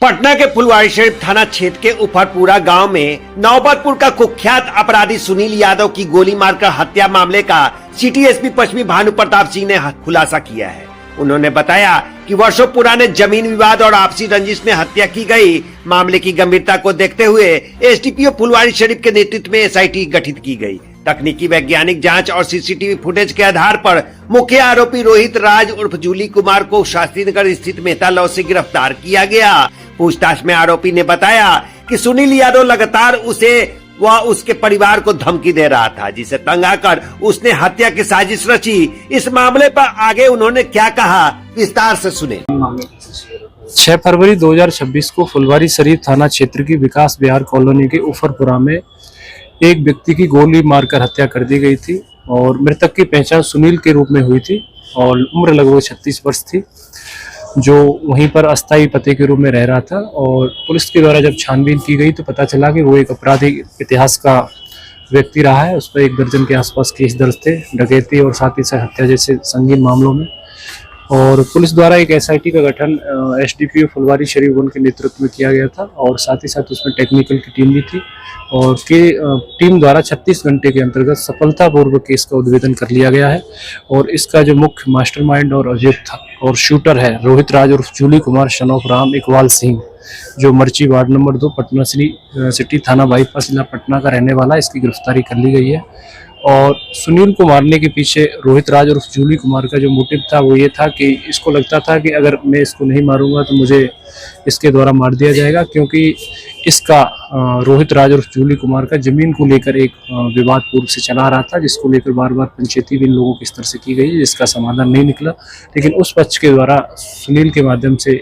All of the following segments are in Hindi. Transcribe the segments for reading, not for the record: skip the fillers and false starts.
पटना के फुलवारीशरीफ थाना क्षेत्र के उफरपुरा गांव में नौबतपुर का कुख्यात अपराधी सुनील यादव की गोली मारकर हत्या मामले का सिटी एसपी पश्चिमी भानु प्रताप सिंह ने खुलासा किया है। उन्होंने बताया कि वर्षों पुराने जमीन विवाद और आपसी रंजिश में हत्या की गई। मामले की गंभीरता को देखते हुए एसडीपीओ फुलवारीशरीफ के नेतृत्व में एसआईटी गठित की गई। तकनीकी वैज्ञानिक जांच और सीसीटीवी फुटेज के आधार पर मुख्य आरोपी रोहित राज उर्फ जूली कुमार को शास्त्रीनगर स्थित मेहता लॉज से गिरफ्तार किया गया। पूछताछ में आरोपी ने बताया कि सुनील यादव लगातार उसे व उसके परिवार को धमकी दे रहा था, जिसे तंग आकर उसने हत्या की साजिश रची। इस मामले पर आगे उन्होंने क्या कहा, विस्तार से सुने। 6 फरवरी 2026 को फुलवारीशरीफ थाना क्षेत्र की विकास विहार कॉलोनी के उफरपुरा में एक व्यक्ति की गोली मारकर हत्या कर दी गई थी और मृतक की पहचान सुनील के रूप में हुई थी और उम्र लगभग 36 वर्ष थी, जो वहीं पर अस्थायी पते के रूप में रह रहा था। और पुलिस के द्वारा जब छानबीन की गई तो पता चला कि वो एक आपराधिक इतिहास का व्यक्ति रहा है। उस पर 1 दर्जन के आसपास केस दर्ज थे, डकैती और साथ ही साथ हत्या जैसे संगीन मामलों में। और पुलिस द्वारा एक एसआईटी का गठन एसडीपीओ फुलवारीशरीफ के नेतृत्व में किया गया था और साथ ही साथ उसमें टेक्निकल की टीम भी थी और टीम द्वारा 36 घंटे के अंतर्गत सफलतापूर्वक केस का उद्भेदन कर लिया गया है। और इसका जो मुख्य मास्टरमाइंड और अभियुक्त और शूटर है रोहित राज उर्फ जूली कुमार सन ऑफ राम इकबाल सिंह, जो मर्ची वार्ड नंबर 2 पटना सिटी थाना बाईपास जिला पटना का रहने वाला, इसकी गिरफ्तारी कर ली गई है। और सुनील को मारने के पीछे रोहित राज और जूली कुमार का जो मोटिव था वो ये था कि इसको लगता था कि अगर मैं इसको नहीं मारूंगा तो मुझे इसके द्वारा मार दिया जाएगा, क्योंकि इसका रोहित राज और जूली कुमार का जमीन को लेकर एक विवाद पूर्व से चला रहा था, जिसको लेकर बार बार पंचायती भी इन लोगों के स्तर से की गई, जिसका समाधान नहीं निकला। लेकिन उस पक्ष के द्वारा सुनील के माध्यम से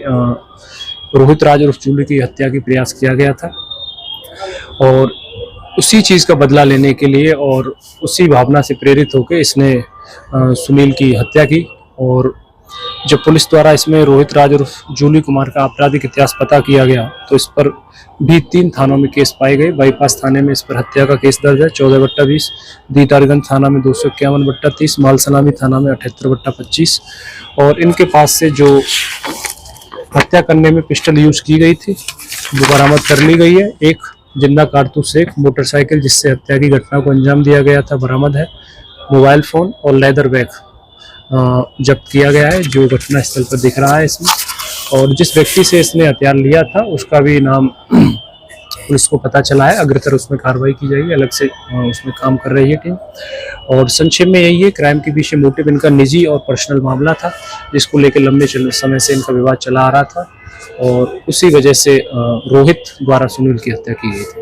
रोहित राज और जूली की हत्या की प्रयास किया गया था और उसी चीज़ का बदला लेने के लिए और उसी भावना से प्रेरित होकर इसने सुनील की हत्या की। और जब पुलिस द्वारा इसमें रोहित राज और जूली कुमार का आपराधिक इतिहास पता किया गया तो इस पर भी 3 थानों में केस पाए गए। बाईपास थाने में इस पर हत्या का केस दर्ज है 14/20, दीदारगंज थाना में 251/30, मालसलामी थाना में 78/25। और इनके पास से जो हत्या करने में पिस्टल यूज की गई थी वो बरामद कर ली गई है। एक जिंदा कारतूस, एक मोटरसाइकिल जिससे हत्या की घटना को अंजाम दिया गया था बरामद है, मोबाइल फोन और लेदर बैग जब्त किया गया है, जो घटना स्थल पर दिख रहा है इसमें। और जिस व्यक्ति से इसने हथियार लिया था उसका भी नाम पुलिस को पता चला है। अग्रतर उसमें कार्रवाई की जाएगी, अलग से उसमें काम कर रही है टीम। और संक्षेप में यही है, क्राइम के पीछे मोटिव इनका निजी और पर्सनल मामला था, जिसको लेकर लंबे समय से इनका विवाद चला आ रहा था और उसी वजह से रोहित द्वारा सुनील की हत्या की गई थी।